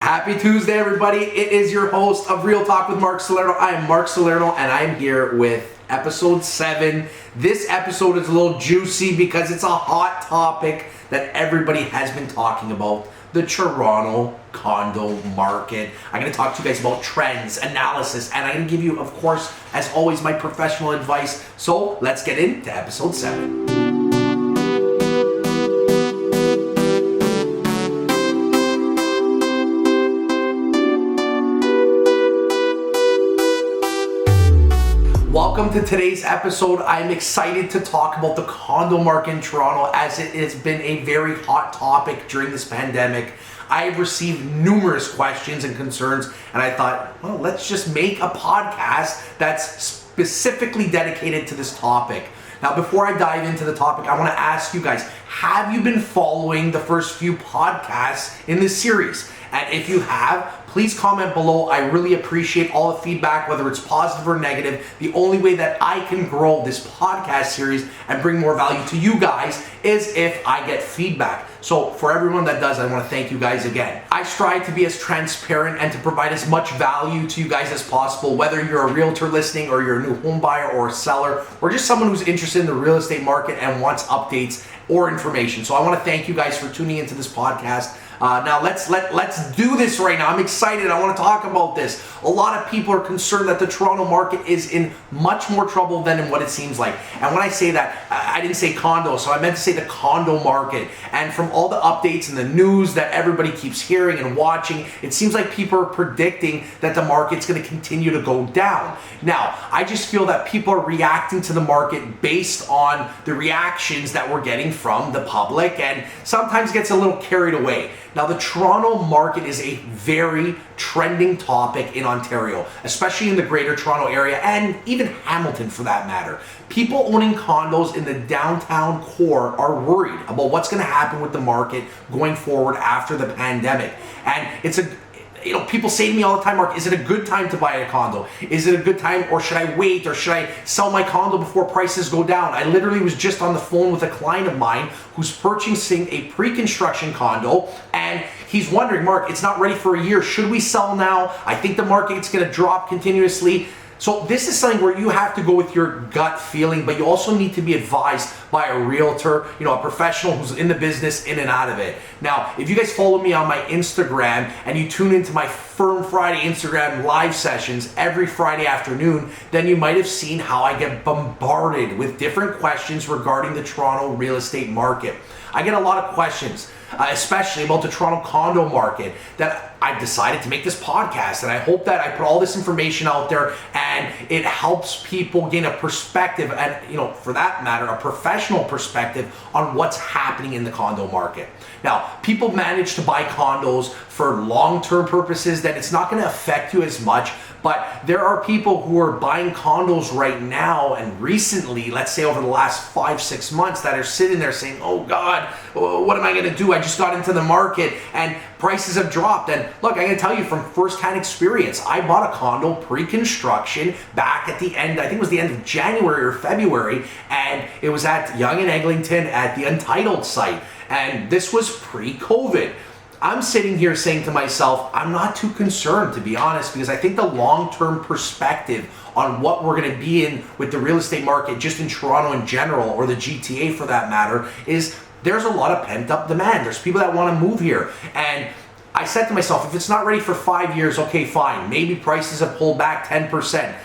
Happy Tuesday, everybody. It is your host of Real Talk with Mark Salerno. I am Mark Salerno, and I am here with episode 7. This episode is a little juicy because it's a hot topic that everybody has been talking about, the Toronto Condo Market. I'm going to talk to you guys about trends, analysis, and I'm going to give you, of course, as always, my professional advice. So let's get into episode 7. Welcome to today's episode. I'm excited to talk about the condo market in Toronto as it has been a very hot topic during this pandemic. I've received numerous questions and concerns, and I thought, well, let's just make a podcast that's specifically dedicated to this topic. Now, before I dive into the topic, I want to ask you guys, have you been following the first few podcasts in this series? And if you have, please comment below. I really appreciate all the feedback, whether it's positive or negative. The only way that I can grow this podcast series and bring more value to you guys is if I get feedback. So for everyone that does, I want to thank you guys again. I strive to be as transparent and to provide as much value to you guys as possible, whether you're a realtor listening or you're a new home buyer or a seller, or just someone who's interested in the real estate market and wants updates or information. So I want to thank you guys for tuning into this podcast. Now let's do this right now. I'm excited. I want to talk about this. A lot of people are concerned that the Toronto market is in much more trouble than in what it seems like. And when I say that, I didn't say condo, so I meant to say the condo market. And from all the updates and the news that everybody keeps hearing and watching, it seems like people are predicting that the market's going to continue to go down. Now, I just feel that people are reacting to the market based on the reactions that we're getting from the public, and sometimes gets a little carried away. Now, the Toronto market is a very trending topic in Ontario, especially in the Greater Toronto area and even Hamilton for that matter. People owning condos in the downtown core are worried about what's going to happen with the market going forward after the pandemic. And people say to me all the time, Mark, is it a good time to buy a condo? Is it a good time, or should I wait, or should I sell my condo before prices go down? I literally was just on the phone with a client of mine who's purchasing a pre-construction condo, and he's wondering, Mark, it's not ready for a year. Should we sell now? I think the market's going to drop continuously. So this is something where you have to go with your gut feeling, but you also need to be advised by a realtor, a professional who's in the business, in and out of it. Now, if you guys follow me on my Instagram and you tune into my Firm Friday Instagram live sessions every Friday afternoon, then you might have seen how I get bombarded with different questions regarding the Toronto real estate market. I get a lot of questions, especially about the Toronto condo market, that I've decided to make this podcast, and I hope that I put all this information out there and it helps people gain a perspective and, for that matter, a professional perspective on what's happening in the condo market. Now, people manage to buy condos for long-term purposes that it's not going to affect you as much, but there are people who are buying condos right now and recently, let's say over the last 5-6 months, that are sitting there saying, oh God, what am I going to do? I just got into the market and prices have dropped. And look, I'm going to tell you from firsthand experience, I bought a condo pre-construction back at the end, I think it was the end of January or February, and it was at Yonge and Eglinton at the Untitled site. And this was pre-COVID. I'm sitting here saying to myself, I'm not too concerned, to be honest, because I think the long-term perspective on what we're going to be in with the real estate market, just in Toronto in general, or the GTA for that matter, is there's a lot of pent-up demand. There's people that want to move here. And I said to myself, if it's not ready for 5 years, okay, fine. Maybe prices have pulled back 10%.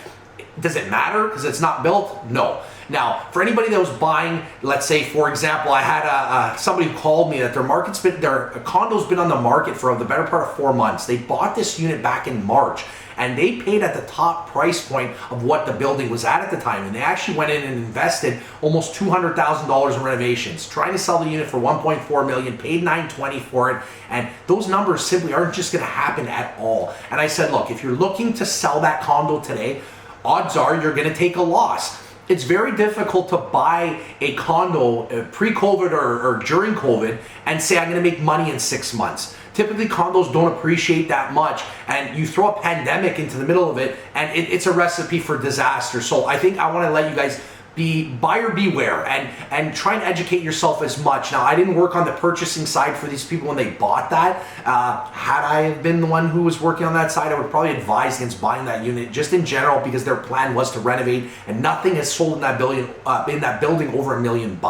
Does it matter because it's not built? No. Now, for anybody that was buying, let's say, for example, I had somebody who called me that their condo's been on the market for the better part of 4 months. They bought this unit back in March, and they paid at the top price point of what the building was at the time. And they actually went in and invested almost $200,000 in renovations, trying to sell the unit for $1.4 million, paid $920 for it. And those numbers simply aren't just going to happen at all. And I said, look, if you're looking to sell that condo today, odds are you're going to take a loss. It's very difficult to buy a condo pre-COVID or during COVID and say, I'm going to make money in 6 months. Typically, condos don't appreciate that much, and you throw a pandemic into the middle of it, and it's a recipe for disaster. So I think I want to let you guys be buyer beware and try and educate yourself as much. Now, I didn't work on the purchasing side for these people when they bought that. Had I been the one who was working on that side, I would probably advise against buying that unit just in general, because their plan was to renovate, and nothing has sold in that building over $1 million.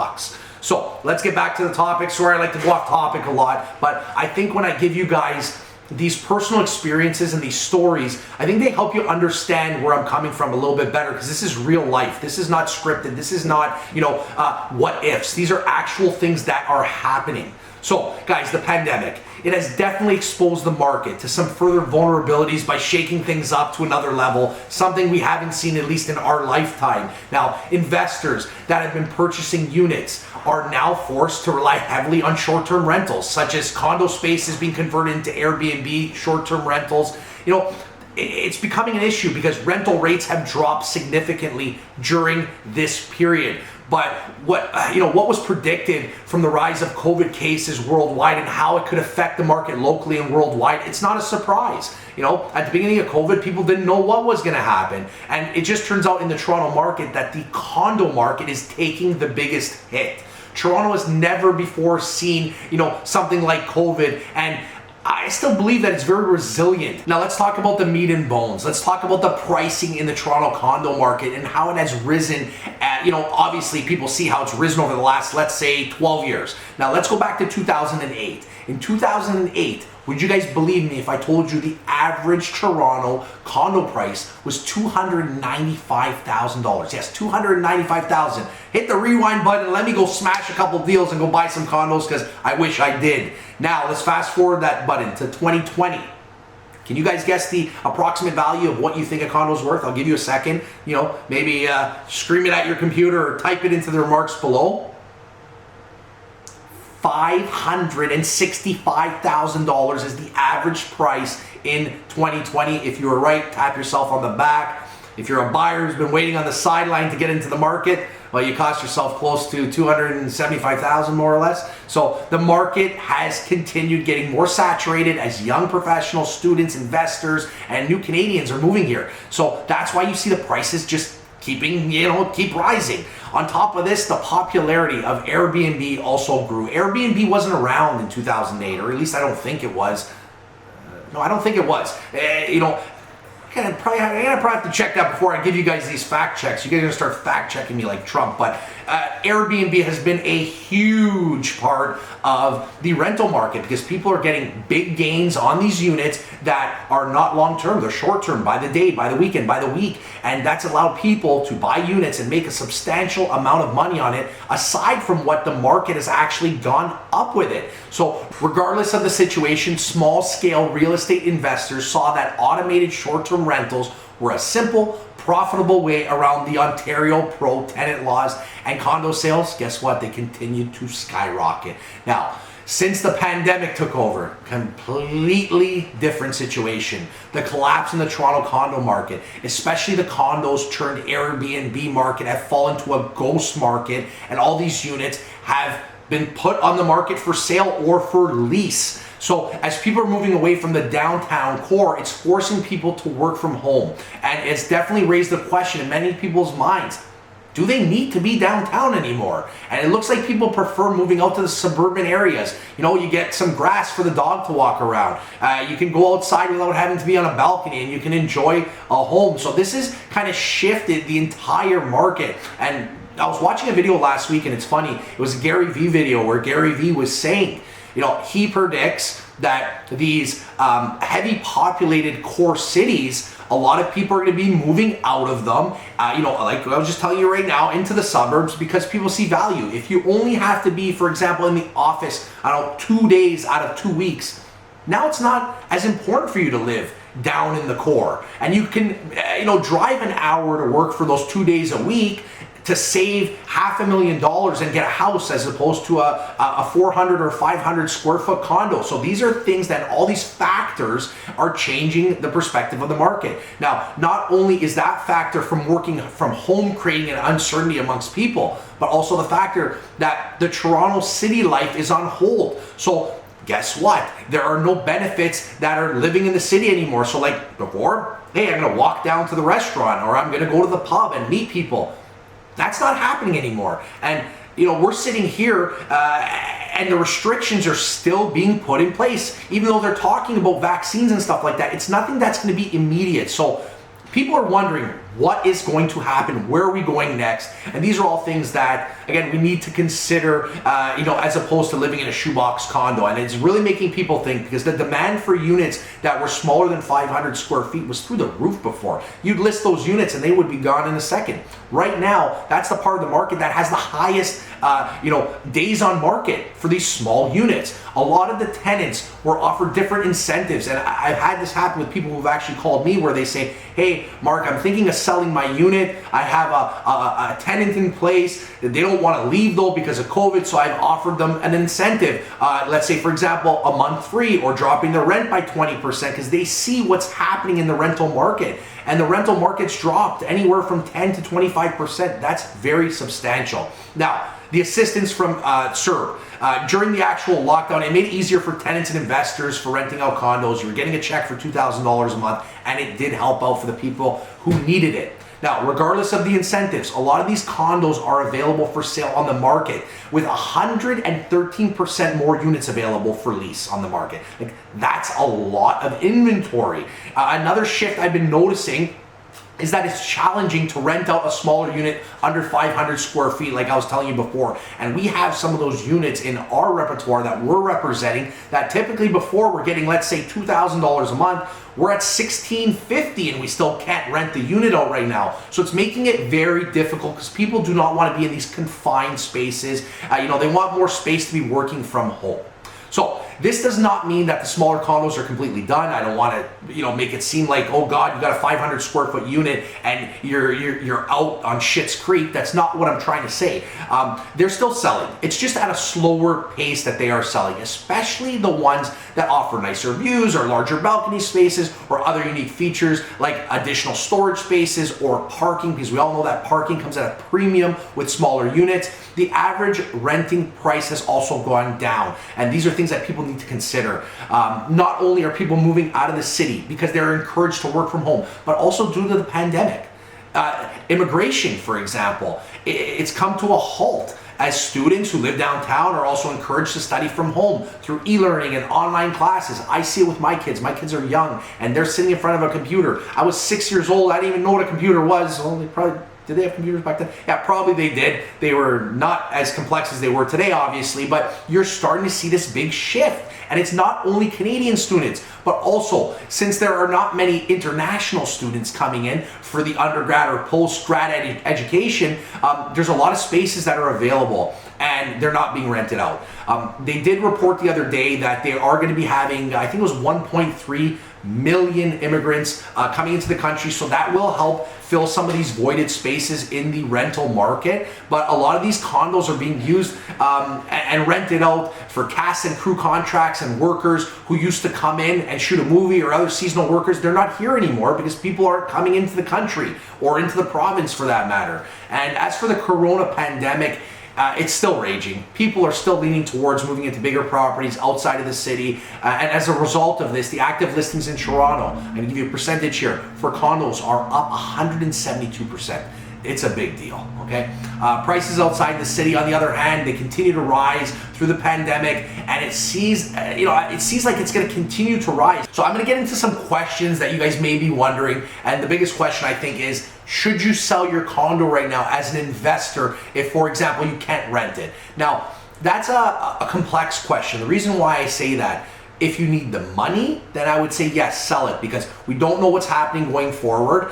So let's get back to the topic. Sorry, I like to go off topic a lot, but I think when I give you guys these personal experiences and these stories, I think they help you understand where I'm coming from a little bit better, because this is real life. This is not scripted. This is not, what ifs. These are actual things that are happening. So guys, the pandemic, it has definitely exposed the market to some further vulnerabilities by shaking things up to another level, something we haven't seen at least in our lifetime. Now, investors that have been purchasing units are now forced to rely heavily on short-term rentals, such as condo spaces being converted into Airbnb, short-term rentals. It's becoming an issue because rental rates have dropped significantly during this period. But what was predicted from the rise of COVID cases worldwide and how it could affect the market locally and worldwide, it's not a surprise. At the beginning of COVID, people didn't know what was going to happen. And it just turns out in the Toronto market that the condo market is taking the biggest hit. Toronto has never before seen, something like COVID, and I still believe that it's very resilient. Now let's talk about the meat and bones. Let's talk about the pricing in the Toronto condo market and how it has risen. Obviously people see how it's risen over the last, let's say, 12 years. Now let's go back to 2008. In 2008, would you guys believe me if I told you the average Toronto condo price was $295,000? Yes, $295,000. Hit the rewind button and let me go smash a couple deals and go buy some condos, because I wish I did. Now let's fast forward that button to 2020. Can you guys guess the approximate value of what you think a condo is worth? I'll give you a second. Maybe scream it at your computer or type it into the remarks below. $565,000 is the average price in 2020. If you were right, tap yourself on the back. If you're a buyer who's been waiting on the sideline to get into the market, well, you cost yourself close to $275,000 more or less. So the market has continued getting more saturated as young professionals, students, investors, and new Canadians are moving here. So that's why you see the prices just keep rising. On top of this, the popularity of Airbnb also grew. Airbnb wasn't around in 2008, or at least I don't think it was. No, I don't think it was. I'm gonna probably have to check that before I give you guys these fact checks. You guys are gonna start fact checking me like Trump, but Airbnb has been a huge part of the rental market because people are getting big gains on these units that are not long-term. They're short-term, by the day, by the weekend, by the week, and that's allowed people to buy units and make a substantial amount of money on it, aside from what the market has actually gone up with it. So regardless of the situation, small-scale real estate investors saw that automated short-term rentals were a simple, profitable way around the Ontario pro-tenant laws, and condo sales, guess what? They continued to skyrocket. Now, since the pandemic took over, completely different situation. The collapse in the Toronto condo market, especially the condos turned Airbnb market, have fallen to a ghost market, and all these units have been put on the market for sale or for lease. So as people are moving away from the downtown core, it's forcing people to work from home. And it's definitely raised the question in many people's minds, do they need to be downtown anymore? And it looks like people prefer moving out to the suburban areas. You get some grass for the dog to walk around. You can go outside without having to be on a balcony, and you can enjoy a home. So this has kind of shifted the entire market. And I was watching a video last week, and it's funny, it was a Gary Vee video where Gary Vee was saying, he predicts that these heavy populated core cities, a lot of people are going to be moving out of them, like I was just telling you right now, into the suburbs, because people see value. If you only have to be, for example, in the office, 2 days out of 2 weeks, now it's not as important for you to live down in the core. And you can, drive an hour to work for those 2 days a week to save $500,000 and get a house as opposed to a 400 or 500 square foot condo. So these are things that all these factors are changing the perspective of the market. Now, not only is that factor from working from home creating an uncertainty amongst people, but also the factor that the Toronto city life is on hold. So guess what? There are no benefits that are living in the city anymore. So like before, hey, I'm gonna walk down to the restaurant, or I'm gonna go to the pub and meet people. That's not happening anymore. And we're sitting here and the restrictions are still being put in place. Even though they're talking about vaccines and stuff like that, it's nothing that's going to be immediate. So people are wondering what is going to happen, where are we going next? And these are all things that, again, we need to consider, as opposed to living in a shoebox condo. And it's really making people think, because the demand for units that were smaller than 500 square feet was through the roof before. You'd list those units and they would be gone in a second. Right now, that's the part of the market that has the highest, days on market for these small units. A lot of the tenants were offered different incentives. And I've had this happen with people who've actually called me where they say, hey, Mark, I'm thinking of selling my unit. I have a tenant in place. They don't want to leave though because of COVID, so I've offered them an incentive. Let's say, for example, a month free or dropping the rent by 20% because they see what's happening in the rental market. And the rental market's dropped anywhere from 10 to 25%. That's very substantial. Now, the assistance from CERB. During the actual lockdown, it made it easier for tenants and investors for renting out condos. You were getting a check for $2,000 a month, and it did help out for the people who needed it. Now, regardless of the incentives, a lot of these condos are available for sale on the market with 113% more units available for lease on the market. Like, that's a lot of inventory. Another shift I've been noticing is that it's challenging to rent out a smaller unit under 500 square feet, like I was telling you before. And we have some of those units in our repertoire that we're representing that typically before we're getting, let's say, $2,000 a month. We're at $1,650 and we still can't rent the unit out right now. So it's making it very difficult because people do not want to be in these confined spaces. They want more space to be working from home. So this does not mean that the smaller condos are completely done. I don't want to, make it seem like, oh God, you got a 500 square foot unit and you're out on Schitt's Creek. That's not what I'm trying to say. They're still selling. It's just at a slower pace that they are selling, especially the ones that offer nicer views or larger balcony spaces or other unique features like additional storage spaces or parking, because we all know that parking comes at a premium with smaller units. The average renting price has also gone down, and these are things that people need to consider. Not only are people moving out of the city because they're encouraged to work from home, but also due to the pandemic. Immigration, for example, it's come to a halt as students who live downtown are also encouraged to study from home through e-learning and online classes. I see it with my kids. My kids are young and they're sitting in front of a computer. I was 6 years old. I didn't even know what a computer was. Well, did they have computers back then? Yeah, probably they did. They were not as complex as they were today, obviously, but you're starting to see this big shift. And it's not only Canadian students, but also, since there are not many international students coming in for the undergrad or post-grad education, there's a lot of spaces that are available and they're not being rented out. They did report the other day that they are going to be having, I think it was 1.3 million immigrants coming into the country, so that will help fill some of these voided spaces in the rental market. But a lot of these condos are being used and rented out for cast and crew contracts and workers who used to come in and shoot a movie, or other seasonal workers. They're not here anymore because people aren't coming into the country or into the province for that matter. And as for the corona pandemic, it's still raging. People are still leaning towards moving into bigger properties outside of the city. And as a result of this, the active listings in Toronto, I'm going to give you a percentage here, for condos are up 172%. It's a big deal, okay? Prices outside the city, on the other hand, they continue to rise through the pandemic, and it seems like it's going to continue to rise. So I'm going to get into some questions that you guys may be wondering, and the biggest question I think is, should you sell your condo right now as an investor if, for example, you can't rent it? Now, that's a complex question. The reason why I say that, if you need the money, then I would say yes, sell it, because we don't know what's happening going forward.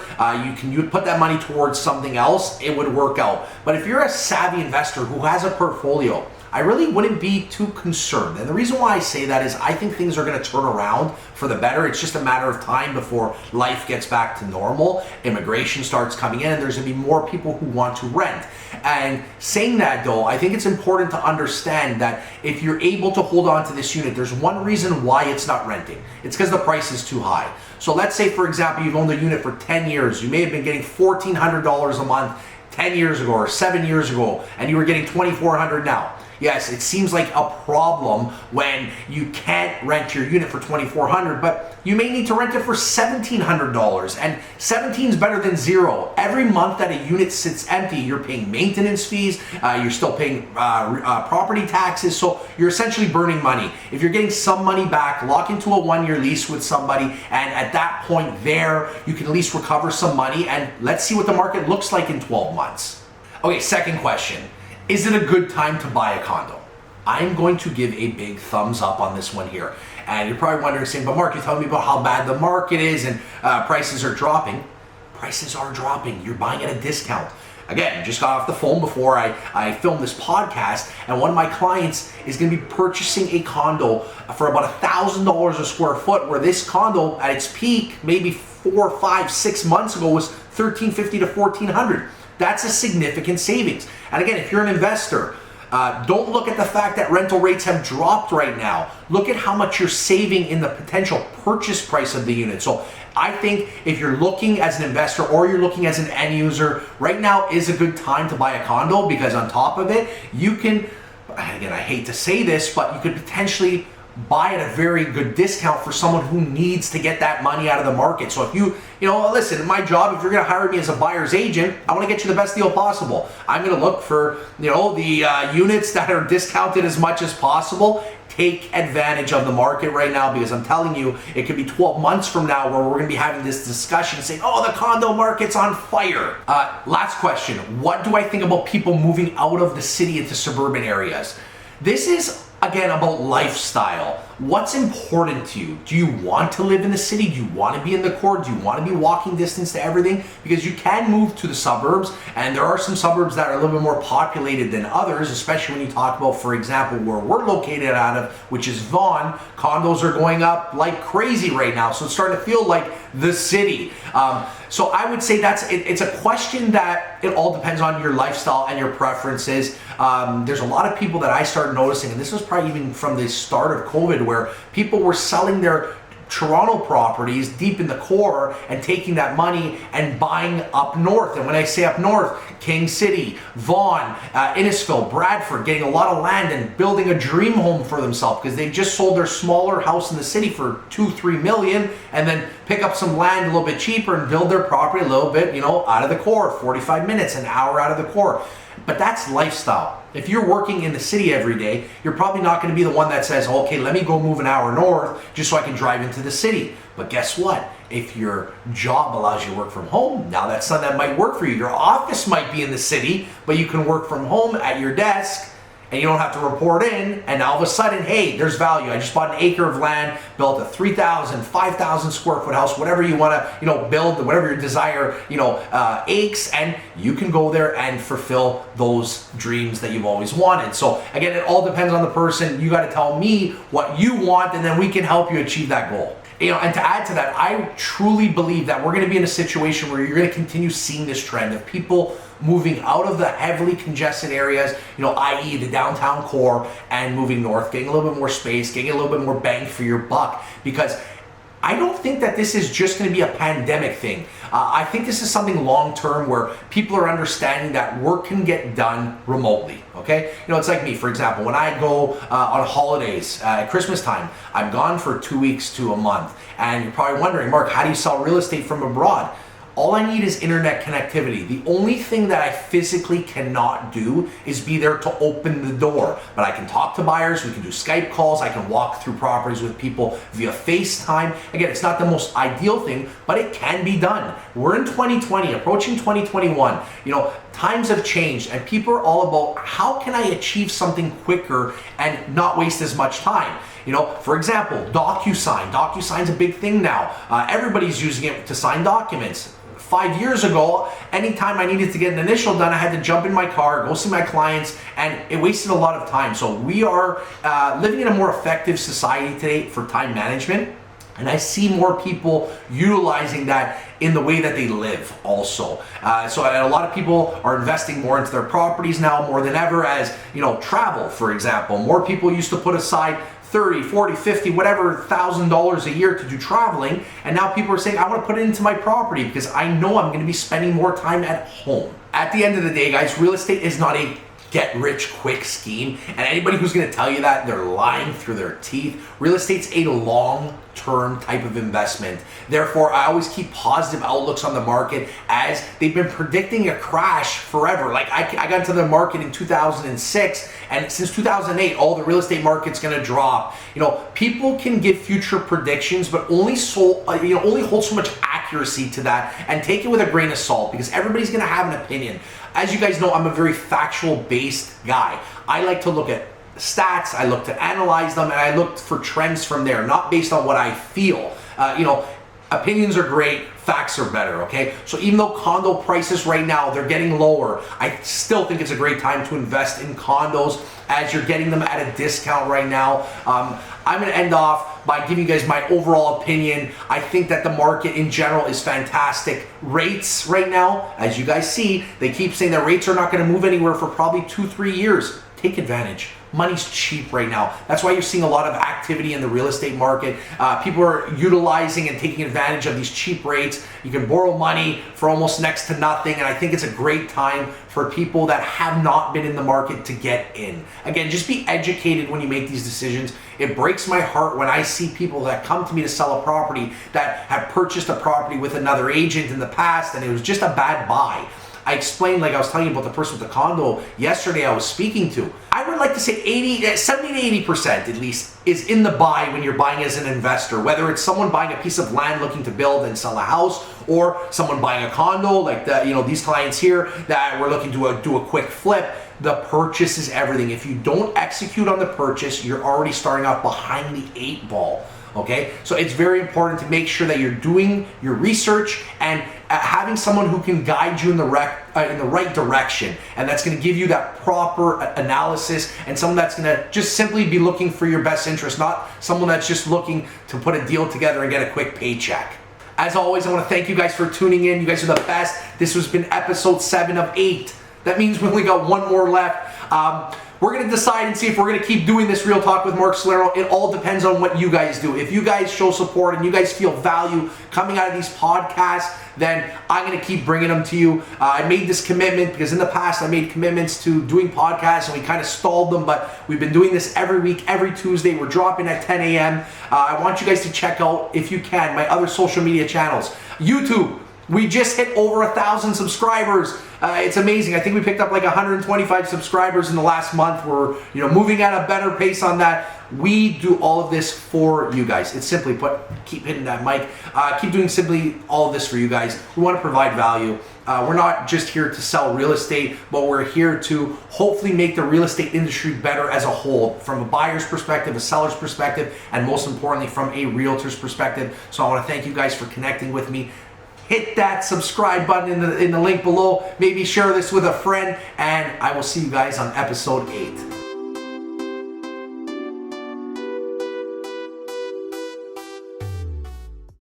You would put that money towards something else, it would work out. But if you're a savvy investor who has a portfolio, I really wouldn't be too concerned. And the reason why I say that is I think things are going to turn around for the better. It's just a matter of time before life gets back to normal, immigration starts coming in, and there's going to be more people who want to rent. And saying that though, I think it's important to understand that if you're able to hold on to this unit, there's one reason why it's not renting. It's because the price is too high. So let's say, for example, you've owned a unit for 10 years. You may have been getting $1,400 a month 10 years ago or 7 years ago, and you were getting $2,400 now. Yes, it seems like a problem when you can't rent your unit for $2,400, but you may need to rent it for $1,700, and 17 is better than zero. Every month that a unit sits empty, you're paying maintenance fees, you're still paying property taxes, so you're essentially burning money. If you're getting some money back, lock into a 1-year lease with somebody, and at that point there, you can at least recover some money, and let's see what the market looks like in 12 months. Okay, second question. Is it a good time to buy a condo? I'm going to give a big thumbs up on this one here. And you're probably wondering, saying, but Mark, you're telling me about how bad the market is and prices are dropping. Prices are dropping. You're buying at a discount. Again, just got off the phone before I filmed this podcast, and one of my clients is going to be purchasing a condo for about $1,000 a square foot, where this condo at its peak, maybe 4, 5, 6 months ago, was $1,350 to $1,400. That's a significant savings. And again, if you're an investor, don't look at the fact that rental rates have dropped right now. Look at how much you're saving in the potential purchase price of the unit. So I think if you're looking as an investor or you're looking as an end user, right now is a good time to buy a condo, because on top of it, you can, again, I hate to say this, but you could potentially buy at a very good discount for someone who needs to get that money out of the market. So if you listen, my job, if you're going to hire me as a buyer's agent, I want to get you the best deal possible. I'm going to look for, the units that are discounted as much as possible. Take advantage of the market right now, because I'm telling you, it could be 12 months from now where we're going to be having this discussion saying, oh, the condo market's on fire. Last question. What do I think about people moving out of the city into suburban areas? This is, again, about lifestyle. What's important to you? Do you want to live in the city? Do you want to be in the core? Do you want to be walking distance to everything? Because you can move to the suburbs, and there are some suburbs that are a little bit more populated than others, especially when you talk about, for example, where we're located out of, which is Vaughan. Condos are going up like crazy right now, so it's starting to feel like the city. So I would say it's a question that it all depends on your lifestyle and your preferences. There's a lot of people that I started noticing, and this was probably even from the start of COVID, where people were selling their Toronto properties deep in the core and taking that money and buying up north. And when I say up north, King City, Vaughan, Innisfil, Bradford, getting a lot of land and building a dream home for themselves, because they just sold their smaller house in the city for $2-3 million, and then pick up some land a little bit cheaper and build their property a little bit, out of the core, 45 minutes, an hour out of the core. But that's lifestyle. If you're working in the city every day, you're probably not going to be the one that says, okay, let me go move an hour north just so I can drive into the city. But guess what? If your job allows you to work from home, now that's something that might work for you. Your office might be in the city, but you can work from home at your desk, and you don't have to report in, and now all of a sudden, hey, there's value. I just bought an acre of land, built a 3,000, 5,000 square foot house, whatever you want to, build, whatever your desire, aches, and you can go there and fulfill those dreams that you've always wanted. So again, it all depends on the person. You got to tell me what you want, and then we can help you achieve that goal. And to add to that, I truly believe that we're going to be in a situation where you're going to continue seeing this trend of people moving out of the heavily congested areas, i.e. the downtown core, and moving north, getting a little bit more space, getting a little bit more bang for your buck. Because I don't think that this is just going to be a pandemic thing. I think this is something long-term where people are understanding that work can get done remotely, okay? It's like me, for example, when I go on holidays at Christmas time, I'm gone for 2 weeks to a month. And you're probably wondering, Mark, how do you sell real estate from abroad? All I need is internet connectivity. The only thing that I physically cannot do is be there to open the door. But I can talk to buyers, we can do Skype calls, I can walk through properties with people via FaceTime. Again, it's not the most ideal thing, but it can be done. We're in 2020, approaching 2021. Times have changed, and people are all about how can I achieve something quicker and not waste as much time. For example, DocuSign. DocuSign's a big thing now. Everybody's using it to sign documents. 5 years ago, anytime I needed to get an initial done, I had to jump in my car, go see my clients, and it wasted a lot of time. So we are living in a more effective society today for time management. And I see more people utilizing that in the way that they live also. So a lot of people are investing more into their properties now more than ever, as travel, for example. More people used to put aside 30, 40, 50, whatever $1,000 a year to do traveling, and now people are saying, I want to put it into my property because I know I'm going to be spending more time at home. At the end of the day, guys, real estate is not a get rich quick scheme. And anybody who's going to tell you that, they're lying through their teeth. Real estate's a long-term type of investment. Therefore, I always keep positive outlooks on the market, as they've been predicting a crash forever. Like I got into the market in 2006, and since 2008, all the real estate market's going to drop. People can give future predictions, but only hold so much accuracy to that, and take it with a grain of salt, because everybody's going to have an opinion. As you guys know, I'm a very factual-based guy. I like to look at stats, I look to analyze them, and I look for trends from there, not based on what I feel. Opinions are great, facts are better, okay? So even though condo prices right now, they're getting lower, I still think it's a great time to invest in condos, as you're getting them at a discount right now. I'm gonna end off by giving you guys my overall opinion. I think that the market in general is fantastic. Rates right now, as you guys see, they keep saying that rates are not gonna move anywhere for probably 2-3 years. Take advantage. Money's cheap right now. That's why you're seeing a lot of activity in the real estate market. People are utilizing and taking advantage of these cheap rates. You can borrow money for almost next to nothing, and I think it's a great time for people that have not been in the market to get in. Again, just be educated when you make these decisions. It breaks my heart when I see people that come to me to sell a property that have purchased a property with another agent in the past, and it was just a bad buy. I explained, like I was telling you about the person with the condo yesterday I was speaking to. I would like to say 70 to 80% at least is in the buy when you're buying as an investor, whether it's someone buying a piece of land looking to build and sell a house, or someone buying a condo like these clients here that were looking to do a quick flip. The purchase is everything. If you don't execute on the purchase, you're already starting off behind the 8 ball. Okay, so it's very important to make sure that you're doing your research and having someone who can guide you in the right direction, and that's going to give you that proper analysis, and someone that's going to just simply be looking for your best interest, not someone that's just looking to put a deal together and get a quick paycheck. As always, I want to thank you guys for tuning in. You guys are the best. This has been episode 7 of 8. That means we only got one more left. We're going to decide and see if we're going to keep doing this Real Talk with Mark Salerno. It all depends on what you guys do. If you guys show support and you guys feel value coming out of these podcasts, then I'm going to keep bringing them to you. I made this commitment because in the past I made commitments to doing podcasts and we kind of stalled them, but we've been doing this every week, every Tuesday. We're dropping at 10 a.m. I want you guys to check out, if you can, my other social media channels. YouTube. We just hit over 1,000 subscribers. It's amazing. I think we picked up like 125 subscribers in the last month. We're moving at a better pace on that. We do all of this for you guys. It's simply put, keep hitting that mic. Keep doing simply all of this for you guys. We want to provide value. We're not just here to sell real estate, but we're here to hopefully make the real estate industry better as a whole, from a buyer's perspective, a seller's perspective, and most importantly, from a realtor's perspective. So I want to thank you guys for connecting with me. Hit that subscribe button in the link below. Maybe share this with a friend, and I will see you guys on episode 8.